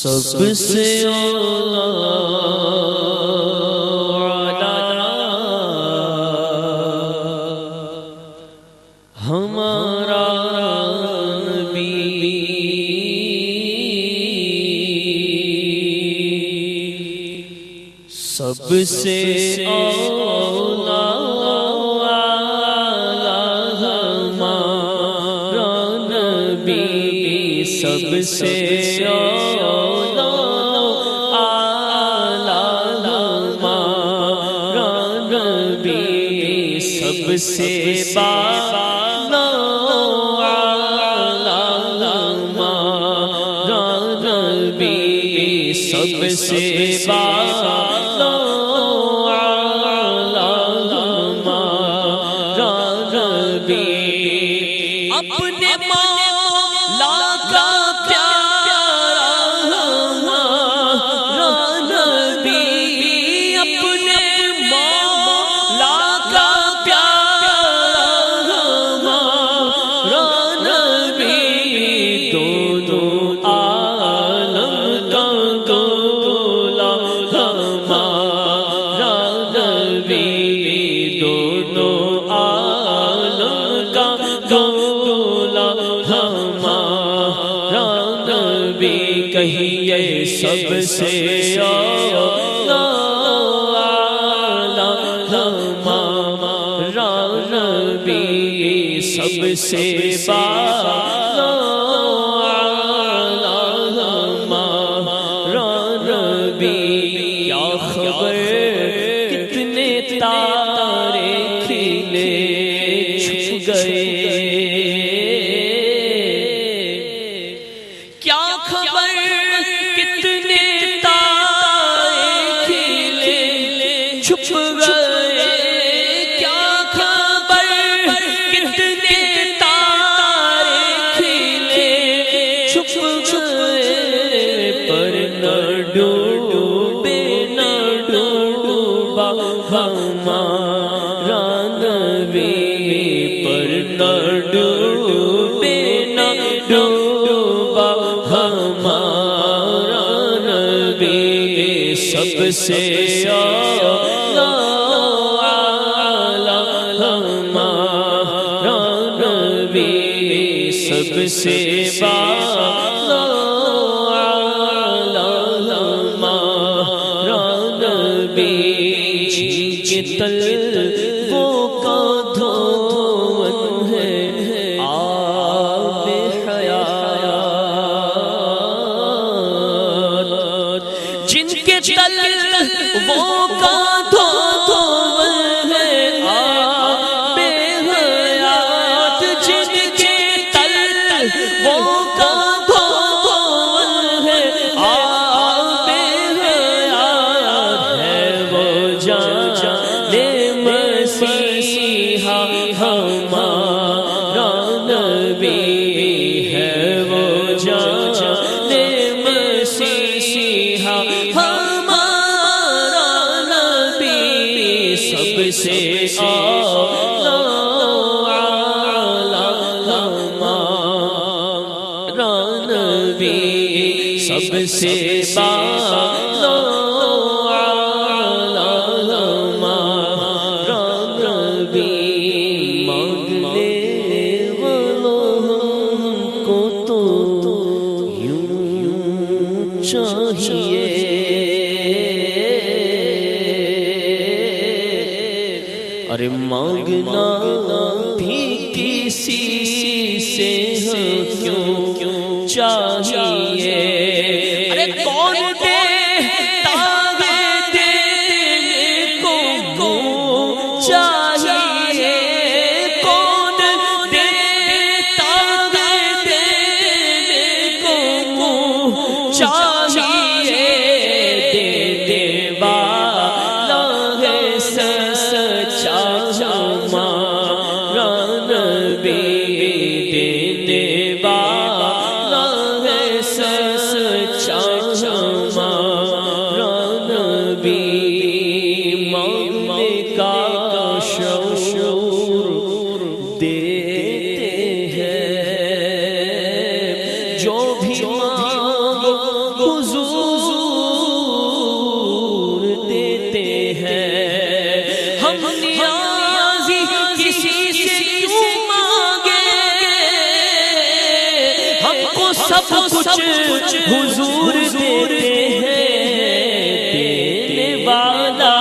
سب سے ہمارا نبی، سب سے اولا ہمارا نبی، سب سے اولا ہمارا نبی، سب سے سب سے اپنے مولا کا پیارا ہمارا نبی، اپنے مولا کا پیارا ہمارا نبی، دونوں عالم کا دولا ہمارا نبی، دونوں عالم کا دولا ہمارا نبی، کہیے سب سے اولا ہمارا نبی، سب سے بالا ہمارا نبی، کیا خبر کتنے تارے کھلے چھپ گئے، کیا خبر کتنے تارے کھلے چھپ گئے، کیا خبر کتنے تارے کھلے چھپ گئے، پر نہ ڈوبے نہ ڈوبا ہمارا نبی، پر نہ ڈوبے نہ ڈوبا ہمارا نبی، سب سے اولا ہمارا نبی، سب سے بالا ہمارا نبی، جھیل تل وہ کا دھون ہے آب حیات، جن کے تل وہ کا دھون ہے آب حیات، جن کے تل وہ کا دھون ہے آب حیات، ہے وہ جان مسیحا ہمارا نبی، ہے وہ جان مسیحا ہمارا نبی، سب سے اولا ہمارا نبی، سب سے بالا ہمارا نبی، مانگنے والوں کو تو یوں چاہیے، ارے مانگنا بھی کسی سے کیوں چاہیے، ارے کون دیتا ہے دینے کو چاہیے، کون دیتا ہے دینے کو چاہیے، دینے والا ہے سچا ہمارا نبی، دینے والا ہے سچا حضور دیتے ہیں، ہم نیازی کسی سے کیوں مانگے، ہم کو سب کچھ حضور دیتے ہیں، دینے والا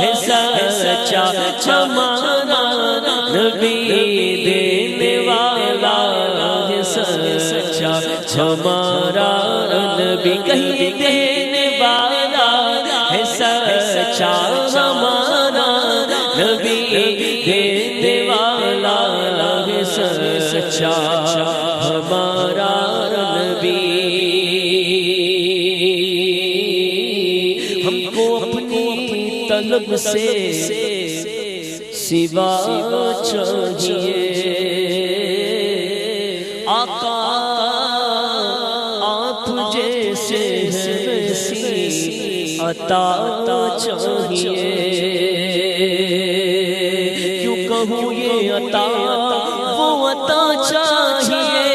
ہے سچا ہمارا نبی، دینے والا ہے سچا ہمارا نبی، کہیں دینے والا ہے سچا ہمارا نبی، دینے والا ہے سچا ہمارا نبی۔ ہم کو اپنی طلب سے سوا چاہیے، آقا آپ جیسے ویسی عطا چاہیے، کیوں کہوں یہ عطا وہ عطا چاہیے،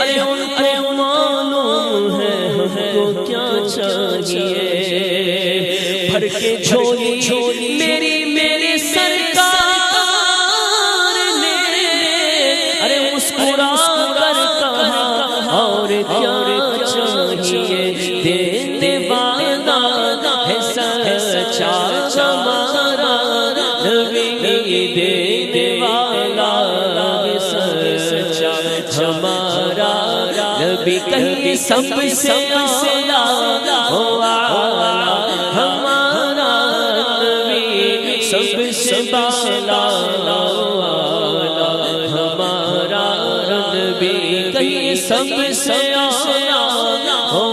ارے ان کو معلوم ہے ہم کو کیا چاہیے، بھر کے جھولی میری میرے سرکار نے، ارے مسکرا کر کہا اور کیا چاہیے، دینے والا ہے سچا ہمارا نبی، دینے والا ہے سچا ہمارا نبی، کہیں سب سے اعلیٰ ہو ہمارا نبی، سب سے بالا ہمارا نبی، کہیں سب سے اعلیٰ ہو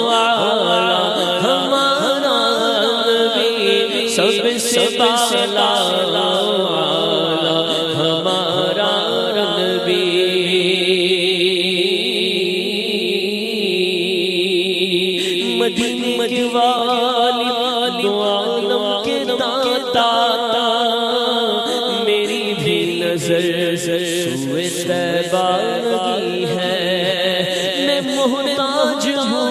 ہمارا نبی، سب سے بالا ہمارا نبی۔ مدینے کی والی دو عالم کے داتا، میری بھی نظر سوئے طیبہ لگی ہے، میں محتاج ہوں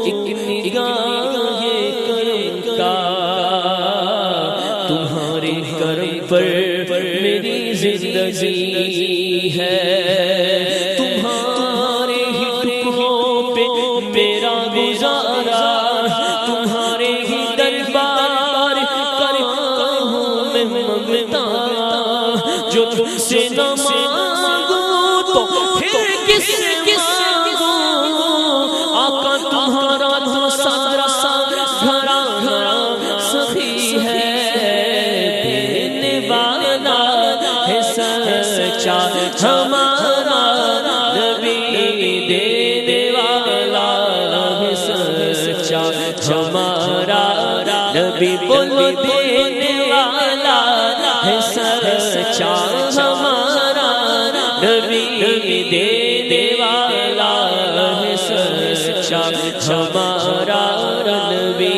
ایک نگاہ کرم کا، تمہارے کرم پر میری زندگی ہے، تمہارے ہی ٹکڑوں پہ میرا گزارا، تمہارے ہی دربار کرتا ہوں میں منگتا، جو تم سے نہ مانگوں تو پھر کس مانگوں، آقا تمہارا تو سارا گھرا سخی ہے، دینے والا ہے سچا ہمارا نبی، دینے والا ہے سچا ہمارا نبی، بولو دینے والا ہے سچا ہمارا نبی، دینے والا ہے سچا ہمارا نبی۔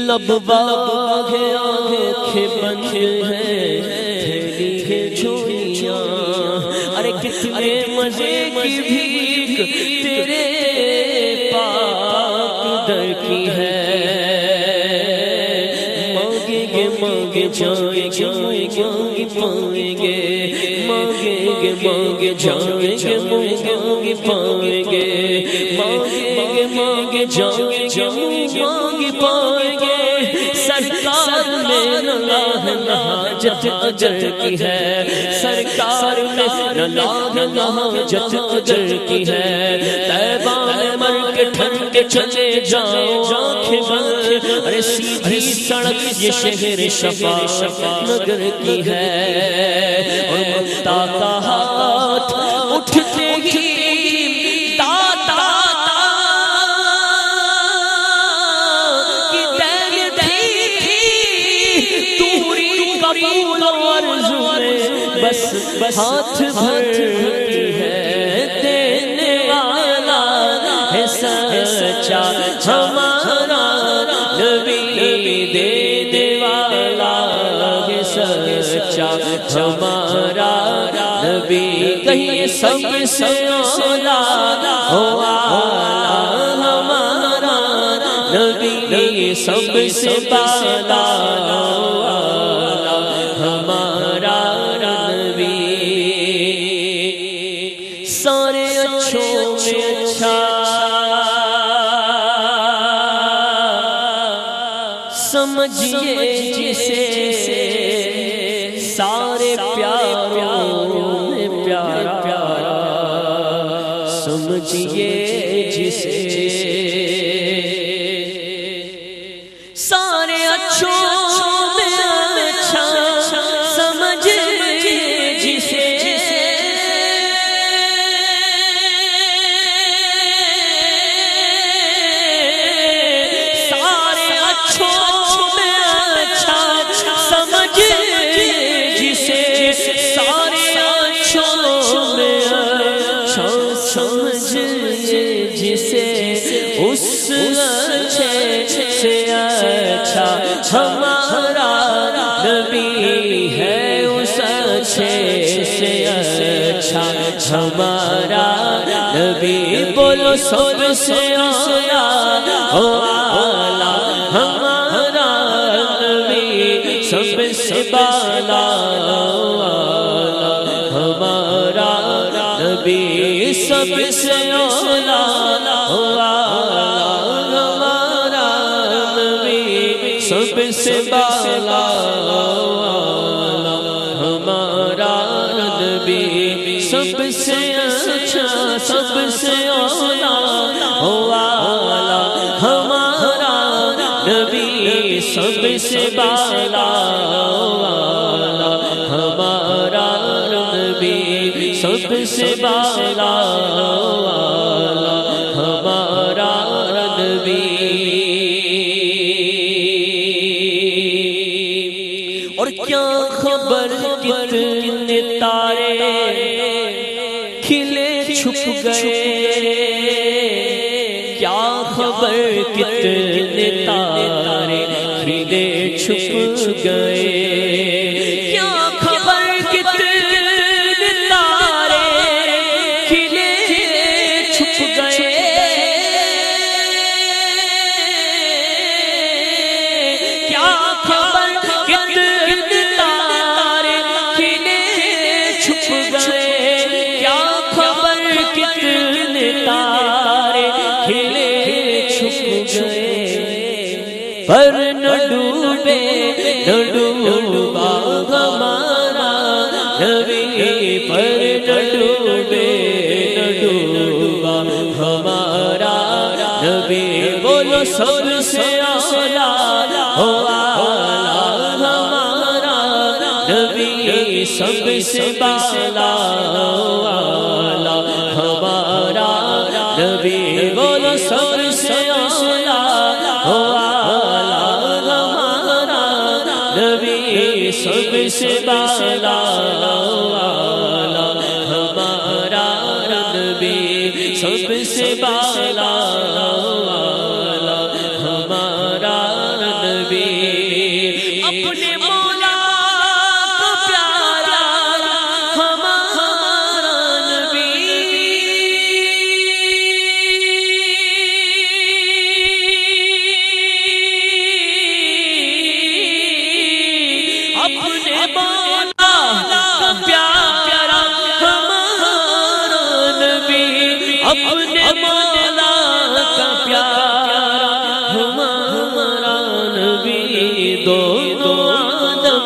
لب باغ ہے آنکھیں بند ہیں تھیلی ہے جھولیاں، ارے کتنے مزے کی بھیک تیرے پاک در کی ہے، مانگیں گے مانگے جائیں گے مانگے پائیں گے، مانگیں گے مانگے جائیں گے مانگے پائیں گے، مانگیں گے مانگے جائیں گے مانگے پائیں گے، سرکار میں نہ حاجت اجر کی ہے، سرکار میں نہ حاجت اجر کی ہے، طیبہ میں مر کے ٹھن کے چلے جاؤ آنکھیں بند، ارے سیدھی سڑک یہ شہر شفا نگر کی ہے، اور ممتا کا ہاتھ اٹھتے ہی داتا کی دین تھی، دوری قبول عرض میں بس ہاتھ بھرتی ہے، دینے والا ہے سچا ہمارا نبی، دینے والا ہے سچا ہمارا نبی، کہیں سب سے اولا ہمارا نبی، سب سے بالا ہمارا نبی، سارے اچھوں میں اچھا سمجھیے جسے، سارے پیاروں میں پیارا سمجھیے جسے، سارے اچھوں میں اچھا سمجھیے جسے، سارے اچھوں میں اچھا سمجھیے جسے، سارے اچھوں میں اچھا سمجھیے جسے، اس اچھے سے اچھا ہمارا نبی ہے، اس اچھے سے اچھا ہمارا نبی، بولو سب سے اعلیٰ اعلیٰ ہمارا نبی، سب سے بالا ہمارا نبی، سب سے اعلیٰ ہمارا نبی، سب سے بالا ہمارا نبی، سب سے اچھا سب سے اعلیٰ ہمارا نبی، سب سے بالا ہمارا نبی، سب سے بالا ہمارا نبی۔ اور کیا خبر کتنے تارے کھلے چھپ گئے، کیا خبر کتنے تارے کھلے چھپ گئے، کیا خبر کتنے تارے کھلے چھپ گئے، کیا خبر کتنے تارے کھلے چھپ گئے، کیا خبر کتنے تارے کھلے چھپ گئے، پر نہ ڈوبے نہ ڈوبا ہمارا نبی، پر نہ ڈوبے نہ ڈوبا ہمارا نبی، بولو سب سے اعلیٰ ہمارا نبی، سب سے بالا ہمارا نبی، بولو سب سے اعلیٰ ہمارا نبی، سب سے بالا ہمارا نبی، سب سے بالا ہمارا نبی، اپنے مولا کو پیارا ہمارا نبی، اپنے مولا کو پیارا ہمارا نبی، اپنے مولا کا پیارا ہمارا نبی، دونوں عالم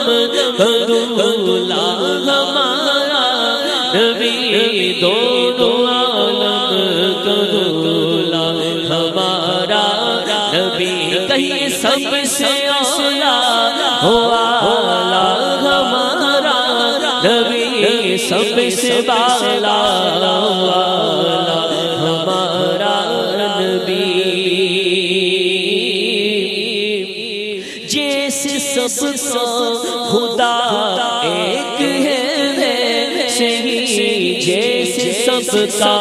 کا دولا ہمارا نبی، دونوں عالم کا دولا ہمارا نبی، کہیں سب سے اعلیٰ ہمارا نبی، سب سے بالا ہمارا نبی، جیسے سب کا خدا ایک ہے ویسے ہی، جیسے سب کا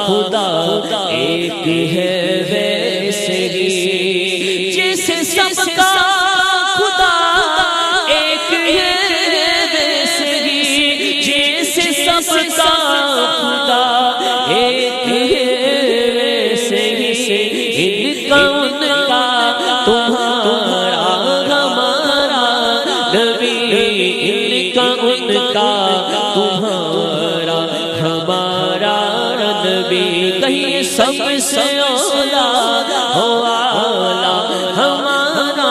خدا ایک ہے ویسے ہی، جیسے سب کا خدا ایک ہے ویسے ہی، جیسے سب کا سب سے اولا ہو آلہ ہمارا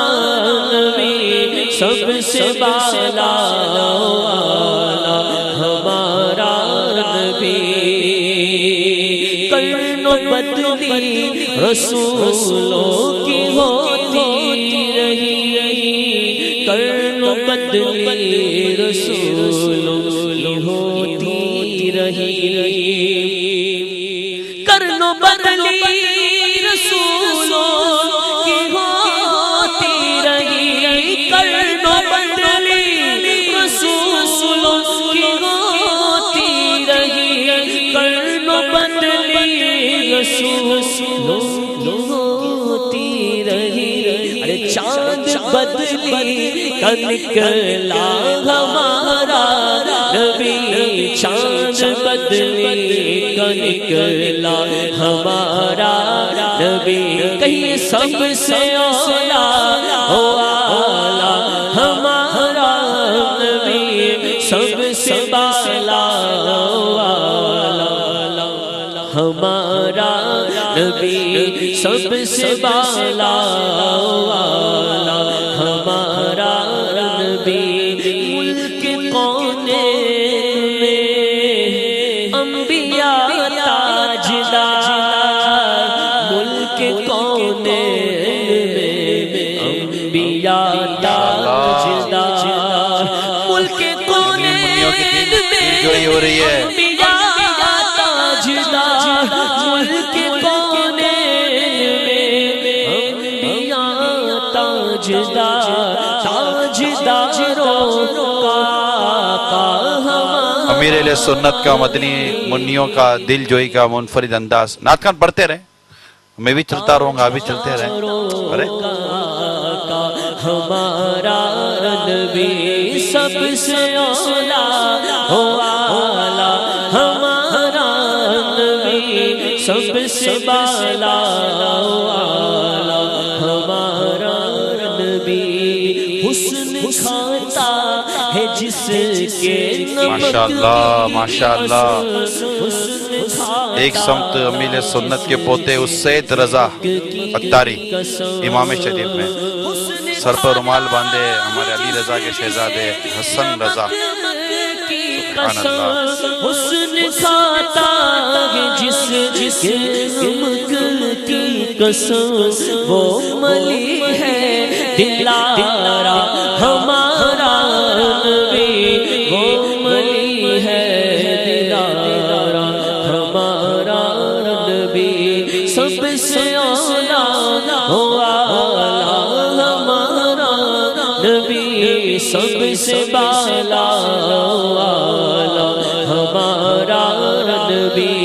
نبی سب سے بالا ہو آلہ ہمارا نبی کرن و بدلی رسولوں کی ہوتی رہی کرن و بدلی رسولوں کی ہوتی رہی کرن و بدلی رسولوں کی ہوتی رہی کرن و بدلی رسولوں کی ہوتی رہی کرن و بدلی رسولوں کی ہوتی رہی ارے چاند بدلی کا نکلا ہمارا نبی چاند بدلی کا نکلا ہمارا نبی کہیں سب سے اولا ہو آلہ ہمارا نبی سب سے بالا ہو آلہ ہمارا نبی سب سے بالا ہو آلہ ہمارا نبی ملک کونین میں انبیاء تاجدار ملک کونین میں انبیاء تاجدار ملک کونین میں انبیاء تاجدار ملک کونین میں انبیاء تاجدار تاجداروں کا امیر اہل سنت کا مدنی منیوں کا دل جوئی کا منفرد انداز نعت خان پڑھتے رہے میں بھی چلتا رہوں گا ابھی چلتے رہے ہمارا نبی سب سے اولا ہو آلہ ہمارا نبی سب سے بالا ہو آلہ ہمارا نبی حسن کھاتا ہے جس کے ماشاءاللہ ماشاءاللہ ایک سمت امیر سنت کے پوتے اسید رضا اتاری امام شریف میں سر پر رومال باندھے ہمارے علی رضا کے شہزادے حسن رضا سبحان اللہ حسن کھاتا ہے جس کے نمک کی قسم وہ ملی ہے دلارا ہمارا نبی وہ ملی ہے دلارا ہمارا نبی سب سے اولا ہو آلہ ہمارا نبی سب سے بالا ہو آلہ ہمارا نبی